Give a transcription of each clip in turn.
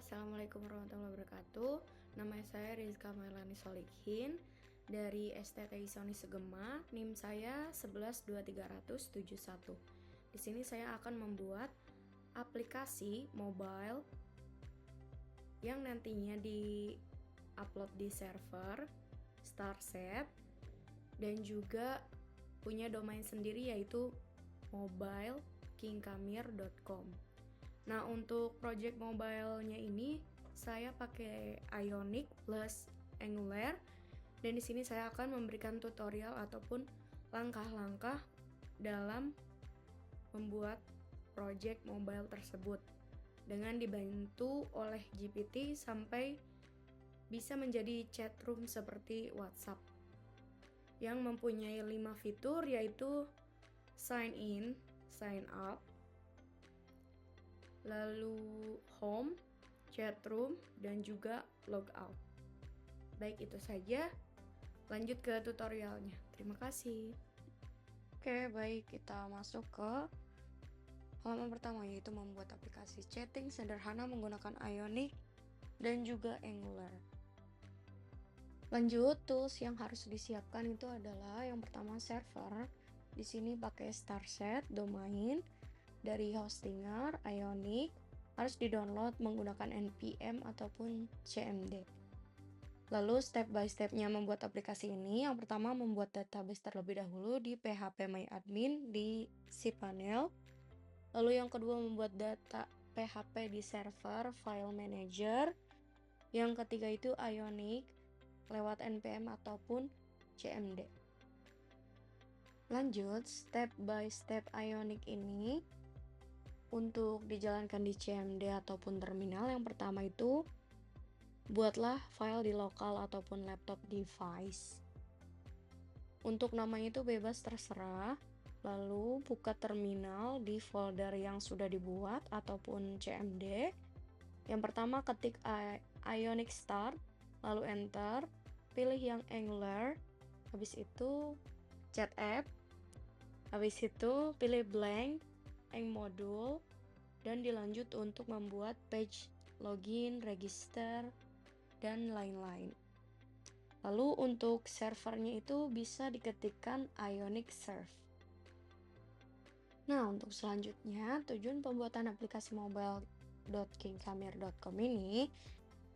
Assalamualaikum warahmatullahi wabarakatuh. Nama saya Rizka Mailani Solihin dari STTI Sony Segema. NIM saya 112371. Di sini saya akan membuat aplikasi mobile yang nantinya di-upload di server Starset dan juga punya domain sendiri yaitu mobilekingkamir.com. Nah, untuk project mobile-nya ini saya pakai Ionic plus Angular dan di sini saya akan memberikan tutorial ataupun langkah-langkah dalam membuat project mobile tersebut dengan dibantu oleh GPT sampai bisa menjadi chat room seperti WhatsApp yang mempunyai 5 fitur yaitu sign in, sign up, lalu home, chat room, dan juga logout. Baik, itu saja. Lanjut ke tutorialnya. Terima kasih. Oke, baik, kita masuk ke halaman pertama, yaitu membuat aplikasi chatting sederhana menggunakan Ionic dan juga Angular. Lanjut, tools yang harus disiapkan itu adalah yang pertama server. Di sini pakai Starset, domain dari hostinger, Ionic, harus di-download menggunakan npm ataupun cmd. Lalu step by stepnya membuat aplikasi ini, yang pertama membuat database terlebih dahulu di phpMyAdmin di cPanel. Lalu yang kedua membuat data PHP di server file manager. Yang ketiga itu Ionic lewat npm ataupun cmd. Lanjut, step by step Ionic ini untuk dijalankan di CMD ataupun terminal. Yang pertama itu buatlah file di lokal ataupun laptop device. Untuk namanya itu bebas terserah. Lalu buka terminal di folder yang sudah dibuat ataupun CMD. Yang pertama ketik Ionic Start, lalu enter, pilih yang Angular, habis itu chat app, habis itu pilih blank module, dan dilanjut untuk membuat page login, register, dan lain-lain. Lalu untuk servernya itu bisa diketikkan Ionic Serve. Nah, untuk selanjutnya, tujuan pembuatan aplikasi mobile.kingkamir.com ini,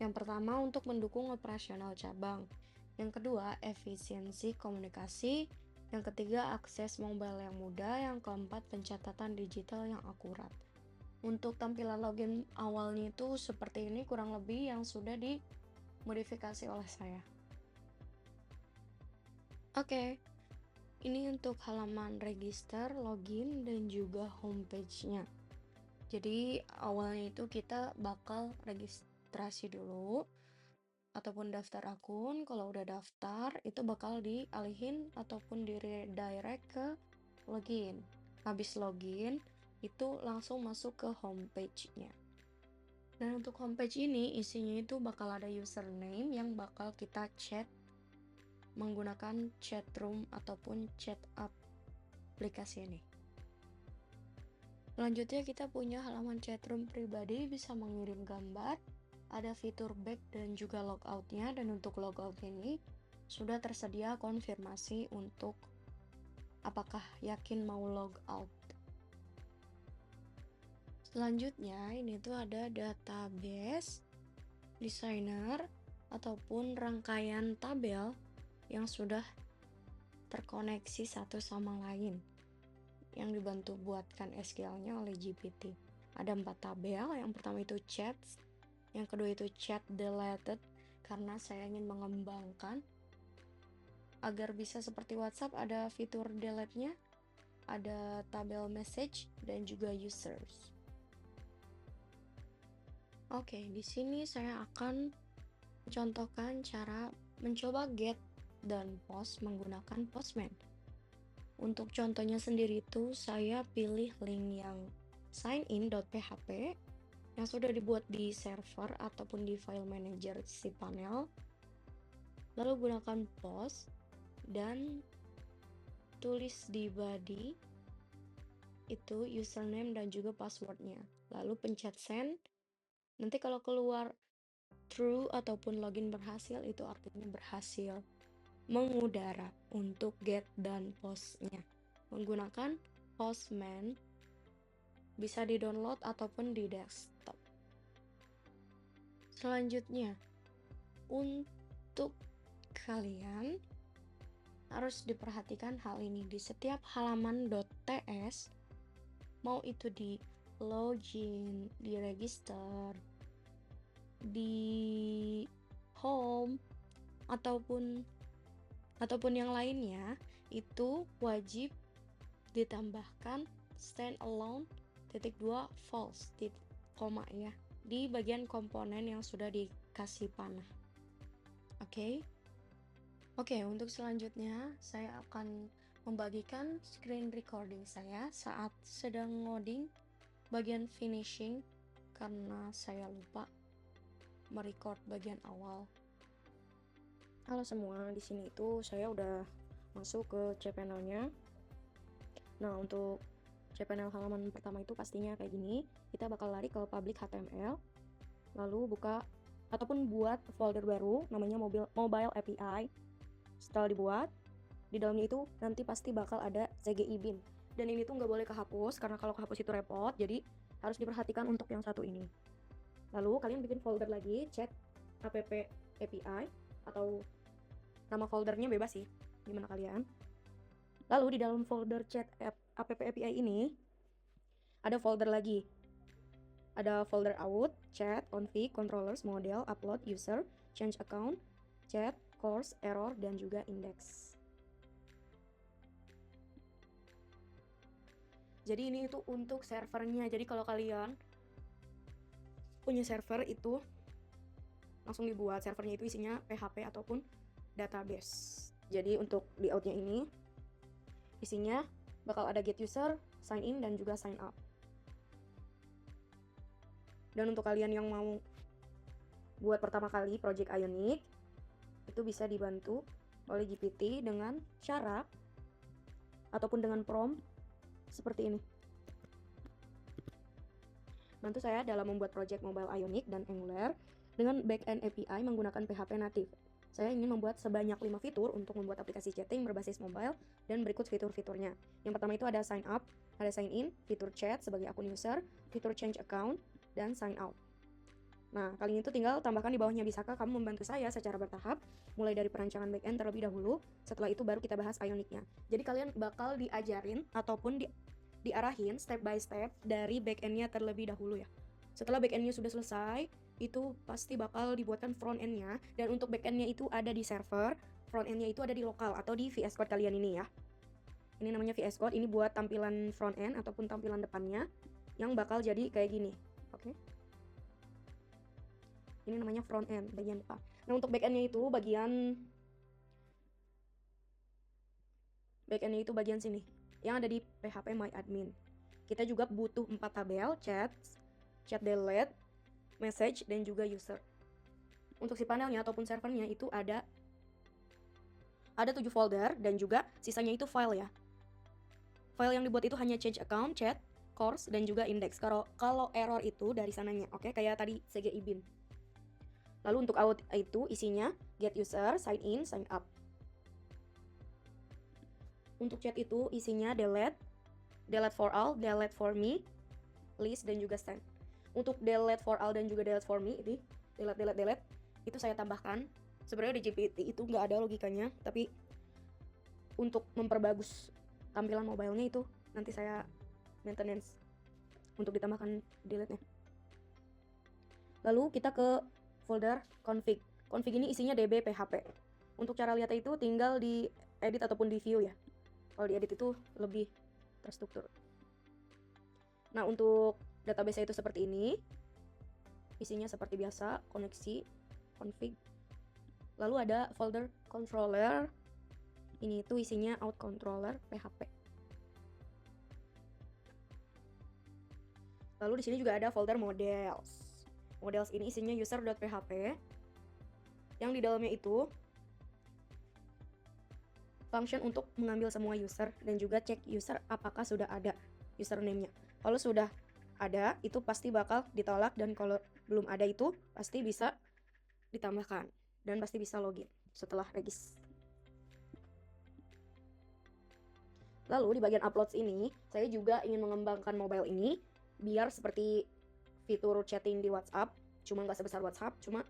yang pertama untuk mendukung operasional cabang, yang kedua efisiensi komunikasi, yang ketiga akses mobile yang mudah, yang keempat pencatatan digital yang akurat. Untuk tampilan login awalnya itu seperti ini kurang lebih yang sudah dimodifikasi oleh saya. Oke, ini untuk halaman register, login, dan juga homepage-nya. Jadi awalnya itu kita bakal registrasi dulu ataupun daftar akun. Kalau udah daftar itu bakal dialihin ataupun di-redirect ke login. Habis login itu langsung masuk ke homepage-nya. Dan untuk homepage ini isinya itu bakal ada username yang bakal kita chat menggunakan chat room ataupun chat aplikasi ini. Selanjutnya kita punya halaman chat room pribadi, bisa mengirim gambar, ada fitur back dan juga logoutnya, dan untuk logout ini sudah tersedia konfirmasi untuk apakah yakin mau logout. Selanjutnya ini tuh ada database, designer, ataupun rangkaian tabel yang sudah terkoneksi satu sama lain yang dibantu buatkan SQL-nya oleh GPT. Ada 4 tabel, yang pertama itu chat, yang kedua itu chat deleted karena saya ingin mengembangkan agar bisa seperti WhatsApp, ada fitur delete-nya, ada tabel message dan juga users. Oke, di sini saya akan mencontohkan cara mencoba get dan post menggunakan Postman. Untuk contohnya sendiri itu saya pilih link yang signin.php yang sudah dibuat di server ataupun di file manager cPanel. Lalu gunakan post dan tulis di body itu username dan juga passwordnya. Lalu pencet send Nanti kalau keluar true ataupun login berhasil, itu artinya berhasil mengudara untuk get dan postnya. Menggunakan Postman bisa di-download ataupun di desktop. Selanjutnya, untuk kalian harus diperhatikan hal ini di setiap halaman .ts, mau itu di login, di register, di home ataupun yang lainnya, itu wajib ditambahkan standalone (2) false koma ya di bagian komponen yang sudah dikasih panah. Oke. Untuk selanjutnya saya akan membagikan screen recording saya saat sedang ngoding bagian finishing karena saya lupa merecord bagian awal. Halo semua, di sini itu saya udah masuk ke cPanel-nya. Nah, untuk cPanel halaman pertama itu pastinya kayak gini. Kita bakal lari ke public HTML, lalu buka ataupun buat folder baru namanya mobile API. Setelah dibuat, di dalamnya itu nanti pasti bakal ada CGI bin. Dan ini tuh nggak boleh kehapus, karena kalau kehapus itu repot, jadi harus diperhatikan untuk yang satu ini. Lalu kalian bikin folder lagi, chat app API, atau nama foldernya bebas sih, gimana kalian. Lalu di dalam folder chat app API ini ada folder lagi. Ada folder out, chat, config, controllers, model, upload, user, change account, chat, course, error, dan juga index. Jadi ini itu untuk servernya. Jadi kalau kalian punya server itu langsung dibuat servernya itu isinya PHP ataupun database. Jadi untuk layoutnya ini isinya bakal ada get user, sign in, dan juga sign up. Dan untuk kalian yang mau buat pertama kali project Ionic, itu bisa dibantu oleh GPT dengan cara ataupun dengan prompt seperti ini. Bantu saya dalam membuat project mobile Ionic dan Angular dengan backend API menggunakan PHP native. Saya ingin membuat sebanyak 5 fitur untuk membuat aplikasi chatting berbasis mobile dan berikut fitur-fiturnya. Yang pertama itu ada sign up, ada sign in, fitur chat sebagai akun user, fitur change account, dan sign out. Nah, kali ini tuh tinggal tambahkan di bawahnya. Bisakah kamu membantu saya secara bertahap, mulai dari perancangan backend terlebih dahulu, setelah itu baru kita bahas Ionicnya. Jadi kalian bakal diajarin ataupun diarahin step by step dari backendnya terlebih dahulu ya. Setelah backendnya sudah selesai, itu pasti bakal dibuatkan frontendnya, dan untuk backendnya itu ada di server, frontendnya itu ada di lokal atau di VS Code kalian ini ya. Ini namanya VS Code, ini buat tampilan frontend ataupun tampilan depannya yang bakal jadi kayak gini. Oke. Ini namanya frontend, bagian depan. Nah, untuk backendnya itu bagian sini yang ada di PHP My Admin. Kita juga butuh 4 tabel, chat delete, message, dan juga user. Untuk si panelnya ataupun servernya itu ada 7 folder dan juga sisanya itu file ya. File yang dibuat itu hanya change account, chat, course, dan juga index. Kalau error itu dari sananya, oke, kayak tadi CGI bin. Lalu untuk out itu isinya get user, sign in, sign up. Untuk chat itu isinya delete for all, delete for me, list, dan juga send. Untuk delete for all dan juga delete for me, ini delete itu saya tambahkan. Sebenarnya di GPT itu nggak ada logikanya, tapi untuk memperbagus tampilan mobilenya itu nanti saya maintenance untuk ditambahkan delete-nya. Lalu kita ke folder config. Config ini isinya db php. Untuk cara lihatnya itu tinggal di edit ataupun di view ya. Kalau di edit itu lebih terstruktur. Nah, untuk database itu seperti ini. Isinya seperti biasa, koneksi, config. Lalu ada folder controller. Ini itu isinya out controller php. Lalu di sini juga ada folder models. Models ini isinya user.php. Yang di dalamnya itu function untuk mengambil semua user dan juga cek user apakah sudah ada username-nya. Kalau sudah ada itu pasti bakal ditolak, dan kalau belum ada itu pasti bisa ditambahkan dan pasti bisa login setelah regis. Lalu di bagian uploads ini saya juga ingin mengembangkan mobile ini biar seperti fitur chatting di WhatsApp, cuma nggak sebesar WhatsApp, cuma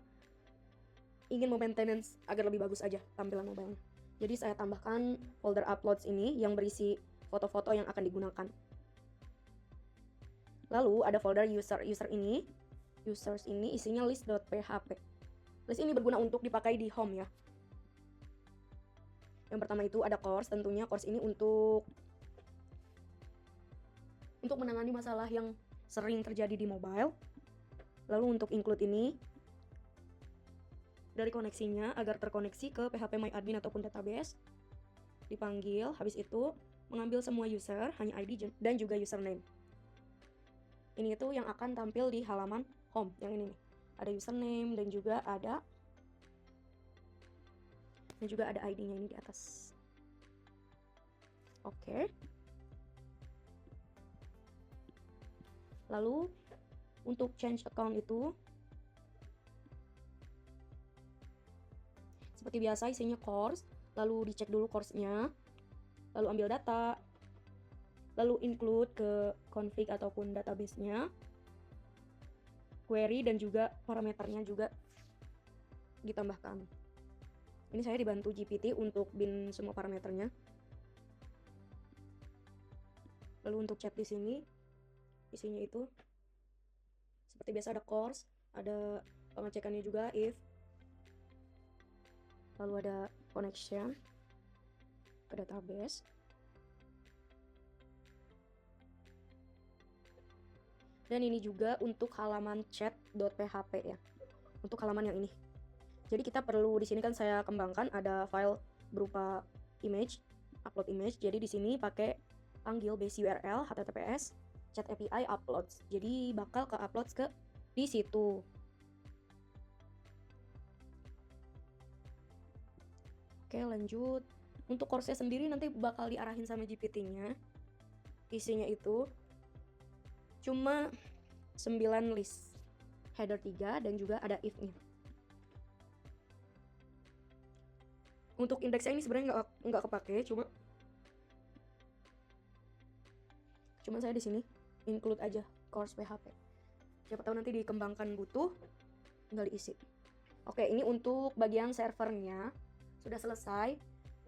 ingin maintenance agar lebih bagus aja tampilan mobilenya. Jadi saya tambahkan folder uploads ini yang berisi foto-foto yang akan digunakan. Lalu ada folder users ini isinya list.php. List ini berguna untuk dipakai di home ya. Yang pertama itu ada course, tentunya course ini untuk menangani masalah yang sering terjadi di mobile. Lalu untuk include ini dari koneksinya agar terkoneksi ke PHP MyAdmin ataupun database. Dipanggil, habis itu mengambil semua user, hanya ID dan juga username. Ini itu yang akan tampil di halaman home, yang ini nih. Ada username dan juga ada ID-nya ini di atas. Oke. Lalu untuk change account itu seperti biasa isinya course, lalu dicek dulu course-nya, lalu ambil data, lalu include ke config ataupun database-nya, query dan juga parameternya juga ditambahkan. Ini saya dibantu GPT untuk bin semua parameternya. Lalu untuk chat di sini isinya itu seperti biasa ada course, ada pengecekannya juga if, lalu ada connection ke database, dan ini juga untuk halaman chat.php ya, untuk halaman yang ini. Jadi kita perlu di sini kan saya kembangkan ada file berupa image, upload image. Jadi di sini pakai panggil base URL https chat API uploads. Jadi bakal ke uploads ke di situ. Oke, lanjut. Untuk course-nya sendiri nanti bakal diarahin sama GPT-nya. Isinya itu cuma 9 list, header 3 dan juga ada if-nya. Untuk indeksnya ini sebenarnya nggak kepake, cuma saya di sini include aja course PHP. Siapa tahu nanti dikembangkan butuh, tinggal diisi. Oke, ini untuk bagian servernya sudah selesai.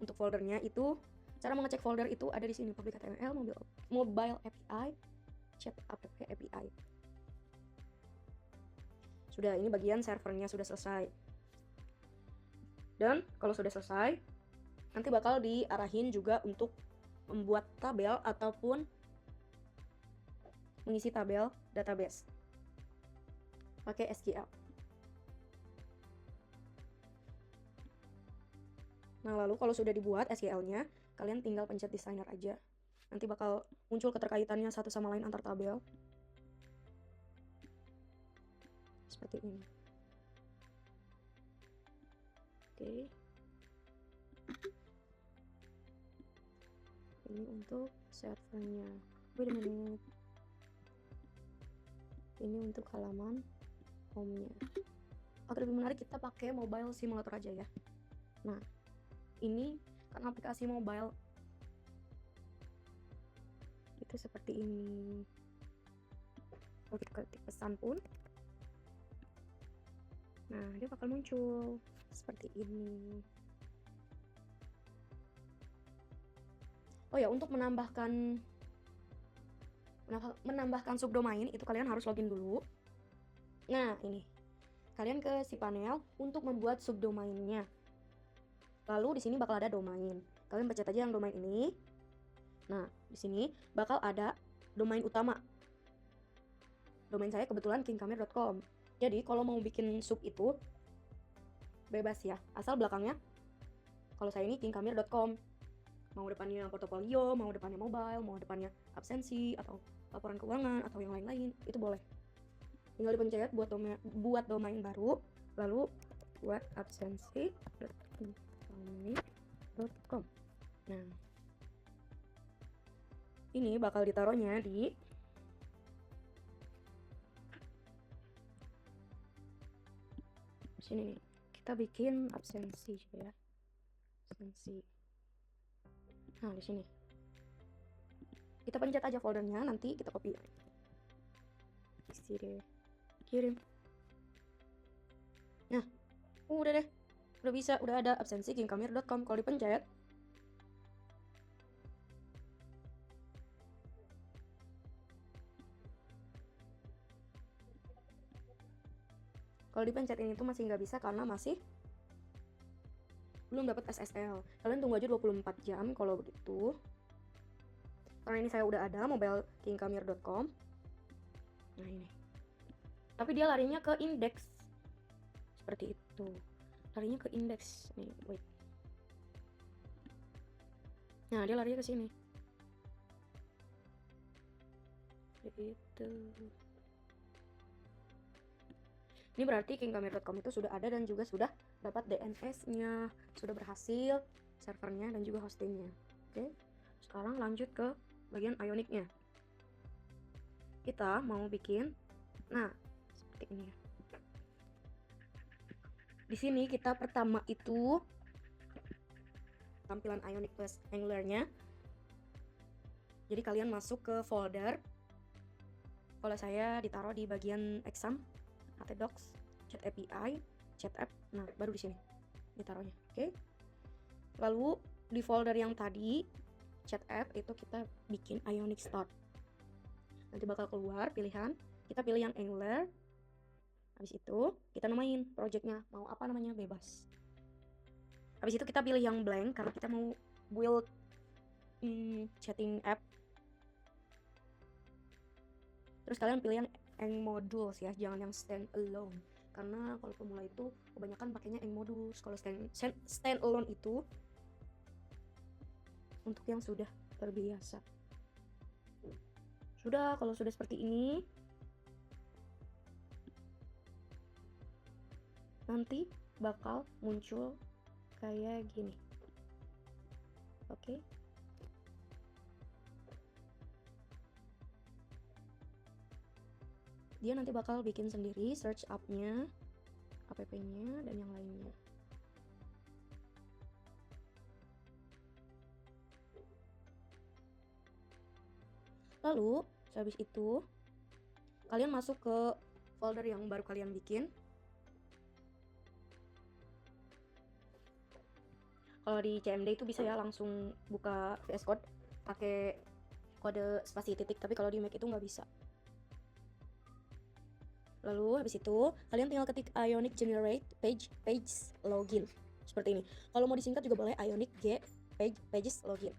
Untuk foldernya itu cara mengecek folder itu ada di sini, public HTML, mobile API, chat API. Sudah, ini bagian servernya sudah selesai. Dan kalau sudah selesai, nanti bakal diarahin juga untuk membuat tabel ataupun mengisi tabel database pakai SQL. Nah, lalu kalau sudah dibuat SQL-nya, kalian tinggal pencet designer aja. Nanti bakal muncul keterkaitannya satu sama lain antar tabel. Seperti ini. Oke. Ini untuk servernya. Wait a minute. Ini untuk halaman home-nya. Agar lebih menarik kita pakai mobile simulator aja ya. Nah, ini kan aplikasi mobile itu seperti ini. Kalau kita ketik pesan pun, nah dia bakal muncul seperti ini. Oh ya, untuk menambahkan subdomain itu kalian harus login dulu. Nah, ini kalian ke si panel untuk membuat subdomainnya. Lalu di sini bakal ada domain. Kalian pencet aja yang domain ini. Nah, di sini bakal ada domain utama. Domain saya kebetulan kingkamer.com. Jadi kalau mau bikin sub itu bebas ya, asal belakangnya kalau saya ini kingkamer.com. Mau depannya portofolio, mau depannya mobile, mau depannya absensi atau laporan keuangan atau yang lain-lain, itu boleh. Tinggal dipencet buat domain baru, lalu buat absensi.com. Nah, ini bakal ditaruhnya di Sini nih, kita bikin absensi ya. Absensi. Nah, di sini. Kita pencet aja foldernya, nanti kita copy. Isi deh. Kirim. Nah, udah deh. Udah bisa, udah ada absensi kingkamir.com. Kalau dipencet, ini tuh masih nggak bisa karena masih belum dapat SSL. Kalian tunggu aja 24 jam kalau begitu. Karena ini saya udah ada mobile kingkamir.com. Nah, ini. Tapi dia larinya ke indeks. Seperti itu. Larinya ke indeks. Nih, wait. Nah, dia larinya ke sini. Gitu. Ini berarti kingkamir.com itu sudah ada dan juga sudah dapat DNS-nya, sudah berhasil servernya dan juga hostingnya. Oke, sekarang lanjut ke bagian Ionic-nya. Kita mau bikin, nah seperti ini ya. Di sini kita pertama itu tampilan Ionic plus Angular-nya. Jadi kalian masuk ke folder. Kalau saya ditaruh di bagian exam, htdocs, chat API, chat app. Nah, baru di sini ditaruhnya. Oke. Lalu di folder yang tadi chat app itu kita bikin Ionic Start. Nanti bakal keluar pilihan. Kita pilih yang Angular. Habis itu kita namain projectnya mau apa namanya, bebas. Habis itu kita pilih yang blank karena kita mau build chatting app. Terus kalian pilih yang Eng Modules ya, jangan yang stand alone. Karena kalau pemula itu kebanyakan pakainya Eng Modules. Kalau stand alone itu untuk yang sudah terbiasa. Sudah, kalau sudah seperti ini, nanti bakal muncul kayak gini. Oke. Dia nanti bakal bikin sendiri search app-nya, app-nya, dan yang lainnya. Lalu, habis itu, kalian masuk ke folder yang baru kalian bikin. Kalau di CMD itu bisa ya langsung buka VS Code pakai kode spasi titik, tapi kalau di Mac itu nggak bisa. Lalu habis itu kalian tinggal ketik Ionic generate page login seperti ini. Kalau mau disingkat juga boleh Ionic G pages login.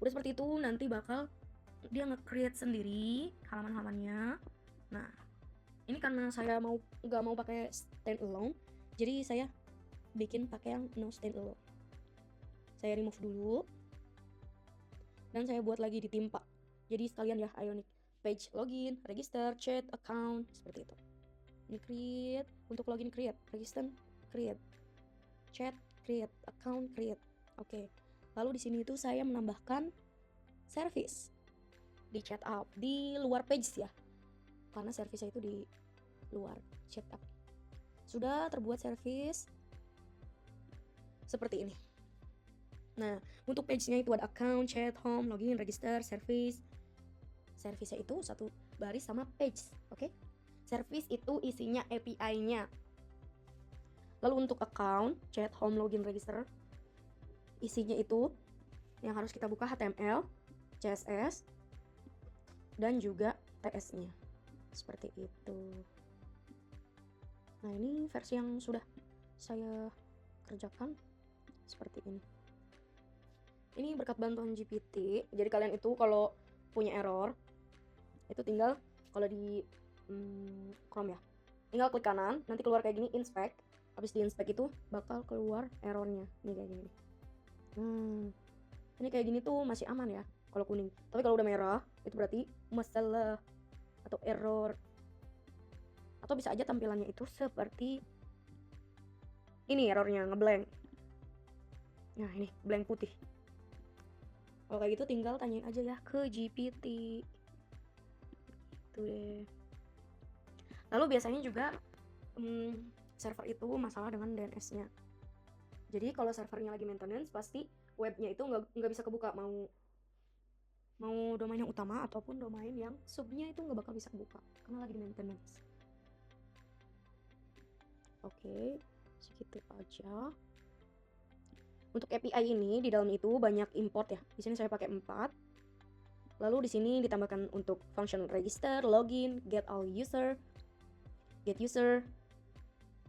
Udah seperti itu, nanti bakal dia nge-create sendiri halaman-halamannya. Nah, ini karena saya nggak mau pakai standalone, jadi saya bikin pakai yang no standalone. Saya remove dulu dan saya buat lagi ditimpa. Jadi sekalian ya Ionic page login, register, chat, account, seperti itu. Ini create, untuk login create, register create, chat create, account create. Oke. Lalu di sini itu saya menambahkan service di chat app, di luar page ya. Karena service itu di luar chat app. Sudah terbuat service seperti ini. Nah, untuk page-nya itu ada account, chat, home, login, register, service. Service-nya itu satu baris sama page, oke? Service itu isinya API-nya. Lalu untuk account, chat, home, login, register, isinya itu yang harus kita buka HTML, CSS, dan juga TS-nya. Seperti itu. Nah, ini versi yang sudah saya kerjakan seperti ini. Ini berkat bantuan GPT. Jadi kalian itu kalau punya error, itu tinggal kalau di Chrome ya, tinggal klik kanan, nanti keluar kayak gini, inspect. Habis di inspect itu bakal keluar errornya. Ini kayak gini. Ini kayak gini tuh masih aman ya kalau kuning. Tapi kalau udah merah, itu berarti masalah atau error. Atau bisa aja tampilannya itu seperti ini, errornya ngeblank. Nah, ini blank putih. Kalau kayak gitu tinggal tanyain aja ya ke GPT. Itu deh. Lalu biasanya juga server itu masalah dengan DNS-nya. Jadi kalau servernya lagi maintenance, pasti webnya itu nggak bisa kebuka, mau domain yang utama ataupun domain yang subnya itu nggak bakal bisa kebuka karena lagi di maintenance. Oke, segitu aja. Untuk API ini di dalam itu banyak import ya. Di sini saya pakai 4. Lalu di sini ditambahkan untuk function register, login, get all user, get user.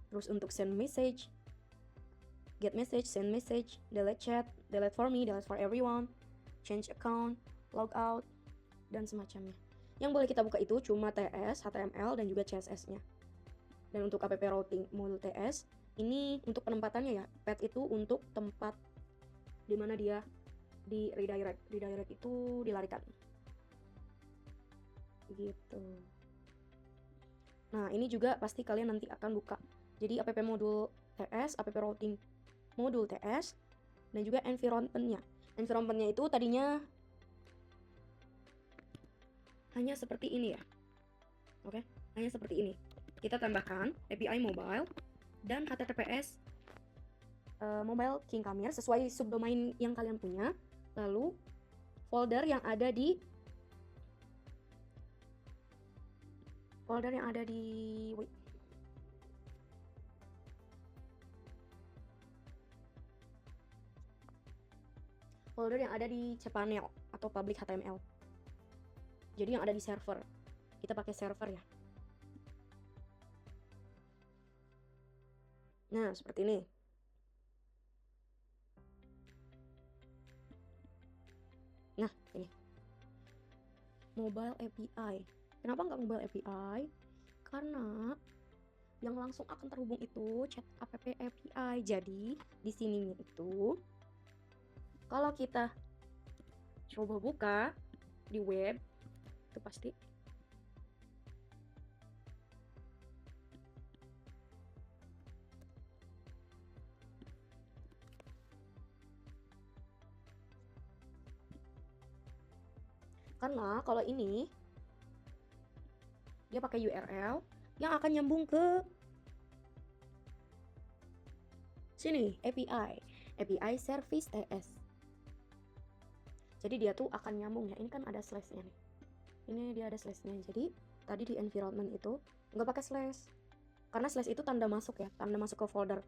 Terus untuk send message, get message, send message, delete chat, delete for me, delete for everyone, change account, log out, dan semacamnya. Yang boleh kita buka itu cuma TS, HTML, dan juga CSS-nya. Dan untuk app routing modul TS, ini untuk penempatannya ya. Path itu untuk tempat dimana dia di redirect. Redirect itu dilarikan. Gitu. Nah, ini juga pasti kalian nanti akan buka. Jadi app modul TS, app routing modul TS, dan juga environment-nya. Environment-nya itu tadinya hanya seperti ini ya. Oke, hanya seperti ini. Kita tambahkan API mobile dan HTTPS mobile King Kamir sesuai subdomain yang kalian punya. Lalu folder yang ada di cPanel atau public HTML. Jadi yang ada di server. Kita pakai server ya. Nah, seperti ini. Nah, ini. Mobile API. Kenapa nggak mobile API? Karena yang langsung akan terhubung itu chat app API. Jadi, di sininya itu kalau kita coba buka di web, itu pasti karena kalau ini dia pakai URL yang akan nyambung ke sini, API service TS. Jadi dia tuh akan nyambung ya. Ini kan ada slash-nya nih. Ini dia ada slash-nya. Jadi tadi di environment itu nggak pakai slash. Karena slash itu tanda masuk ya. Tanda masuk ke folder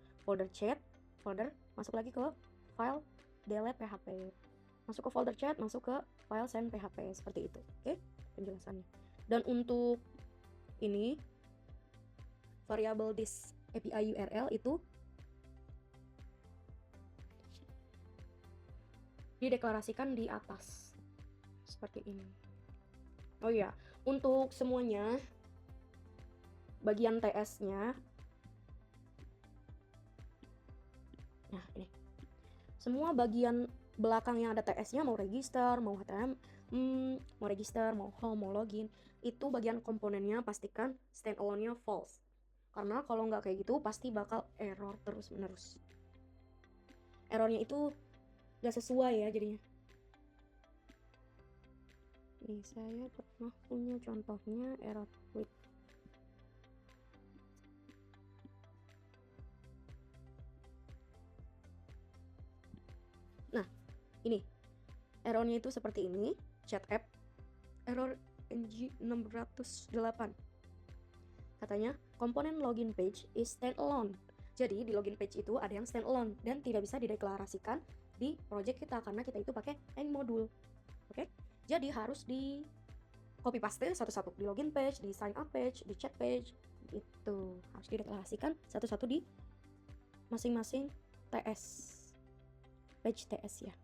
chat, folder masuk lagi ke file delete php. Masuk ke folder chat, masuk ke file send php seperti itu. Oke, penjelasannya. Dan untuk ini variable this API URL itu dideklarasikan di atas seperti ini. Oh iya, untuk semuanya bagian TS-nya, nah ini semua bagian belakang yang ada TS-nya, mau register, mau HTML, mau register, mau home, mau login, itu bagian komponennya pastikan standalone-nya false. Karena kalau nggak kayak gitu pasti bakal error terus menerus. Errornya itu nggak sesuai ya jadinya. Nih, saya pernah punya contohnya error tweet. Nah, ini errornya itu seperti ini. Chat app error NG608. Katanya komponen login page is standalone. Jadi di login page itu ada yang standalone dan tidak bisa dideklarasikan di project kita karena kita itu pakai end module. Oke? Jadi harus di copy paste satu-satu di login page, di sign up page, di chat page. Itu harus dideklarasikan satu-satu di masing-masing TS. Page TS ya.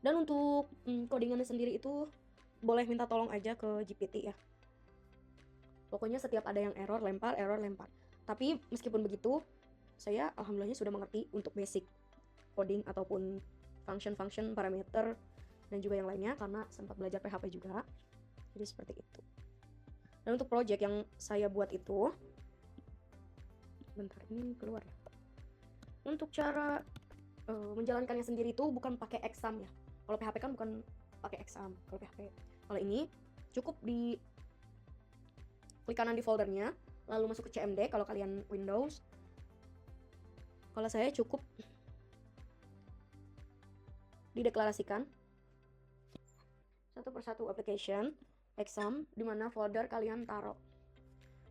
Dan untuk codingannya sendiri itu boleh minta tolong aja ke GPT ya. Pokoknya setiap ada yang error lempar. Tapi meskipun begitu, saya alhamdulillahnya sudah mengerti untuk basic coding ataupun function parameter dan juga yang lainnya karena sempat belajar PHP juga. Jadi seperti itu. Dan untuk project yang saya buat itu, bentar ini keluar ya. Untuk cara menjalankannya sendiri itu bukan pakai exam ya. Kalau PHP kan bukan pakai exam. Kalau PHP, kalau ini cukup di klik kanan di foldernya, lalu masuk ke CMD kalau kalian Windows, Kalau saya cukup dideklarasikan satu persatu application exam di mana folder kalian taruh,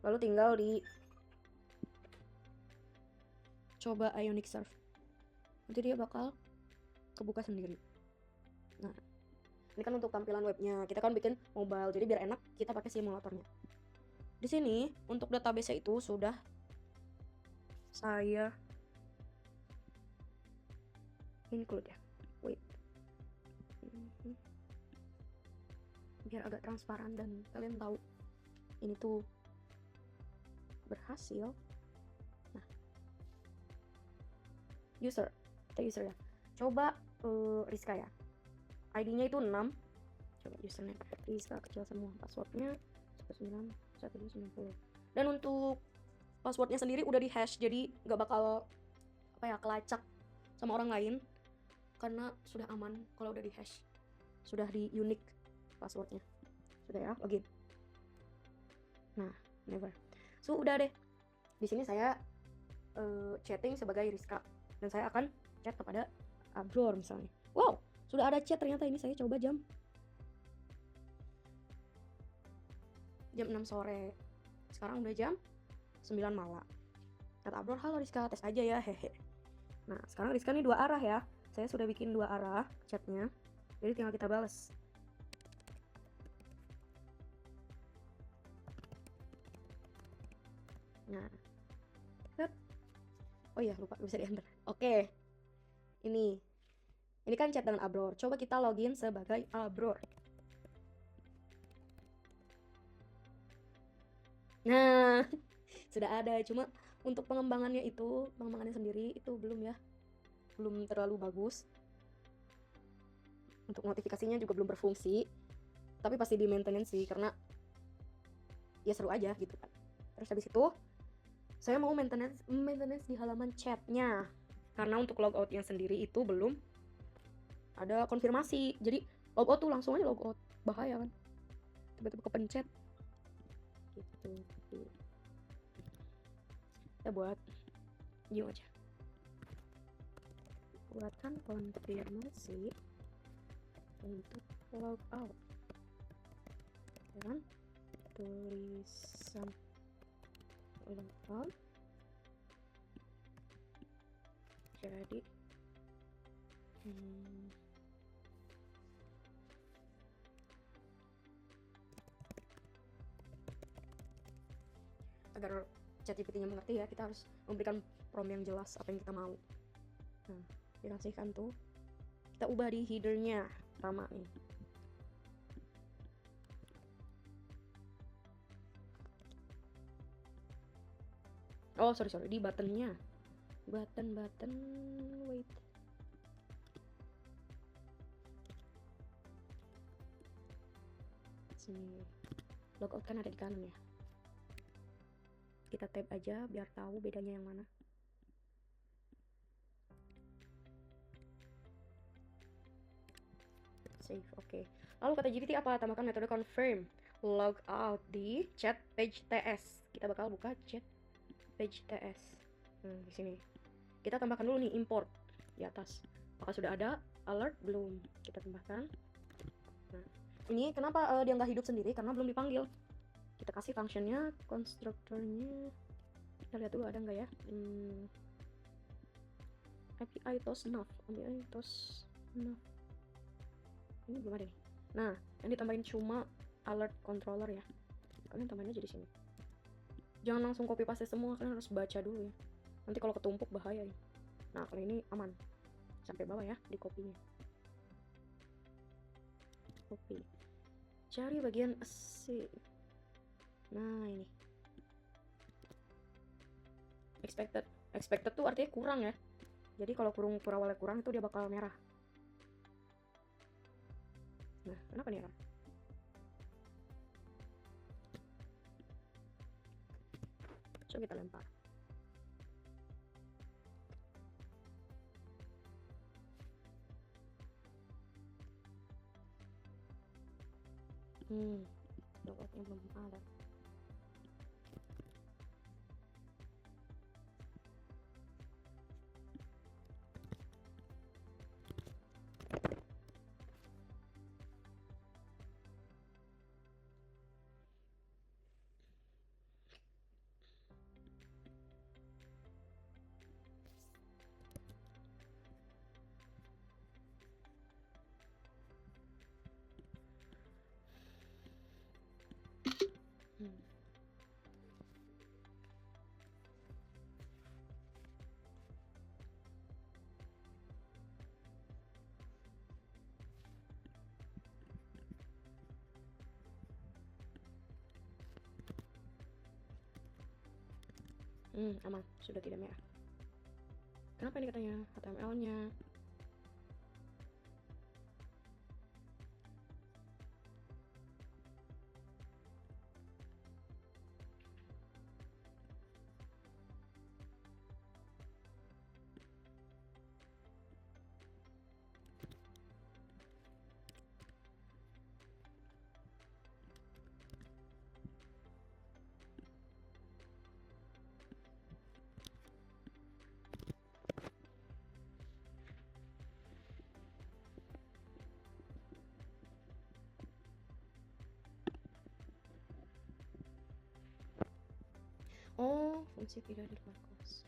lalu tinggal di coba Ionic Serve, nanti dia bakal kebuka sendiri. Nah, ini kan untuk tampilan webnya, kita kan bikin mobile, jadi biar enak kita pakai simulatornya. Di sini untuk database itu sudah saya include ya. Wait. Biar agak transparan dan kalian tahu ini tuh berhasil. Nah, user, kita user ya. Coba Rizka ya. ID-nya itu 6. Coba username Rizka kecil semua, passwordnya 191290. Dan untuk passwordnya sendiri udah di hash, jadi nggak bakal kelacak sama orang lain karena sudah aman kalau udah di hash, sudah di unique passwordnya. Sudah ya, login. Nah, never. So udah deh. Di sini saya chatting sebagai Rizka dan saya akan chat kepada Abror misalnya. Wow, sudah ada chat ternyata. Ini saya coba jam 6 sore. Sekarang udah jam 9 malam. Kata Abror, halo Rizka, tes aja ya, hehe. Nah, sekarang Rizka nih 2 arah ya. Saya sudah bikin 2 arah chatnya, jadi tinggal kita balas. Nah, oh iya lupa bisa di enter. Oke, ini kan chat dengan Abror. Coba kita login sebagai Abror. Nah, sudah ada. Cuma untuk pengembangannya sendiri itu belum ya, belum terlalu bagus. Untuk notifikasinya juga belum berfungsi, tapi pasti di maintenance sih, karena ya seru aja gitu kan. Terus habis itu saya mau maintenance di halaman chatnya, karena untuk logoutnya sendiri itu belum ada konfirmasi. Jadi logout tuh langsung aja logout, bahaya kan, tiba-tiba kepencet gitu. Kita buat new aja, buatkan konfirmasi untuk logout dengan tulisan logout. Jadi agar ChatGPT-nya mengerti ya, kita harus memberikan prompt yang jelas apa yang kita mau. Nah, dikasihkan tuh, kita ubah di header-nya pertama nih. Oh sorry, di buttonnya, button wait. Sini logout kan ada di kanan ya, kita tab aja biar tahu bedanya yang mana. Save, oke. Lalu kata GPT apa? Tambahkan metode confirm logout di chat page TS. Kita bakal buka chat page TS. Di sini kita tambahkan dulu nih import di atas. Apakah sudah ada alert? Belum. Kita tambahkan. Nah, ini kenapa dia nggak hidup sendiri? Karena belum dipanggil. Kita kasih functionnya, konstruktornya. Kita lihat dulu ada nggak ya. API toast nav. API toast nav. Ini belum ada nih. Nah, yang ditambahin cuma alert controller ya. Kalian tambahin aja di sini. Jangan langsung copy paste semua, kalian harus baca dulu ya. Nanti kalau ketumpuk bahaya ya. Nah, kalau ini aman. Sampai bawah ya di copy-nya. Copy. Cari bagian C. Nah, ini. Expected tuh artinya kurang ya. Jadi kalau kurawalnya kurang itu dia bakal merah. Nah, kenapa nih error? Coba kita lempar. Logoutnya belum ada. Aman, sudah tidak merah. Kenapa ini katanya HTML-nya? Oh, fungsi tidak di luar kelas.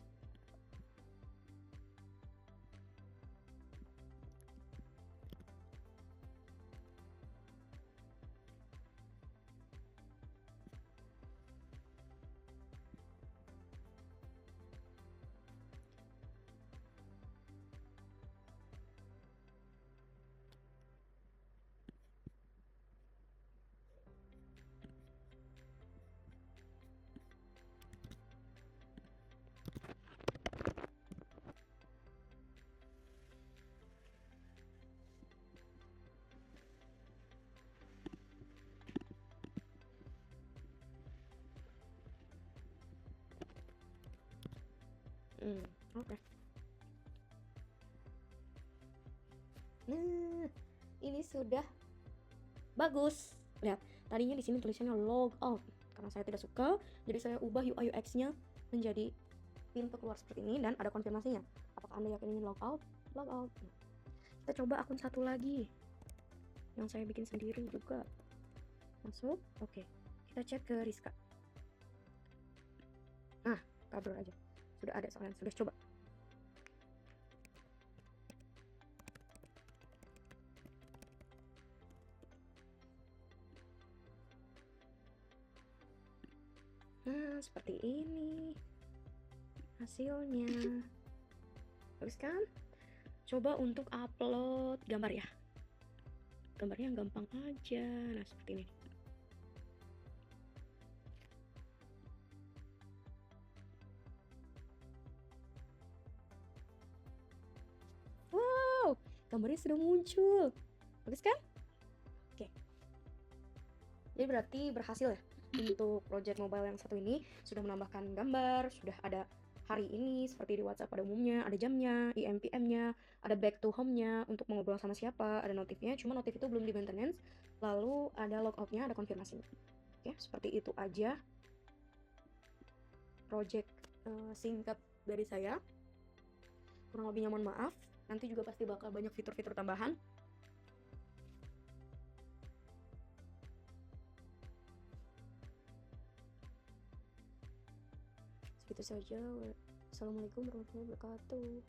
Oke. Nah, ini sudah bagus. Lihat, tadinya di sini tulisannya log out. Karena saya tidak suka, jadi saya ubah UI UX-nya menjadi pintu keluar seperti ini dan ada konfirmasinya. Apakah Anda yakin ini log out? Log out. Kita coba akun satu lagi yang saya bikin sendiri juga. Masuk. Oke. Kita cek ke Rizka. Nah, kabur aja. Sudah ada soalnya, sudah coba. Nah, seperti ini hasilnya. Bagus kan? Coba untuk upload gambar ya. Gambarnya yang gampang aja. Nah, seperti ini. Wow, gambarnya sudah muncul. Bagus kan? Oke. Jadi berarti berhasil ya untuk project mobile yang satu ini, sudah menambahkan gambar, sudah ada hari ini seperti di WhatsApp pada umumnya, ada jamnya, IMPM-nya, ada back to home-nya untuk mengobrol sama siapa, ada notifnya, cuma notif itu belum di maintenance, lalu ada logout-nya, ada konfirmasinya. Oke, seperti itu aja project singkat dari saya. Kurang lebihnya mohon maaf, nanti juga pasti bakal banyak fitur-fitur tambahan. Segitu saja. Assalamualaikum warahmatullahi wabarakatuh.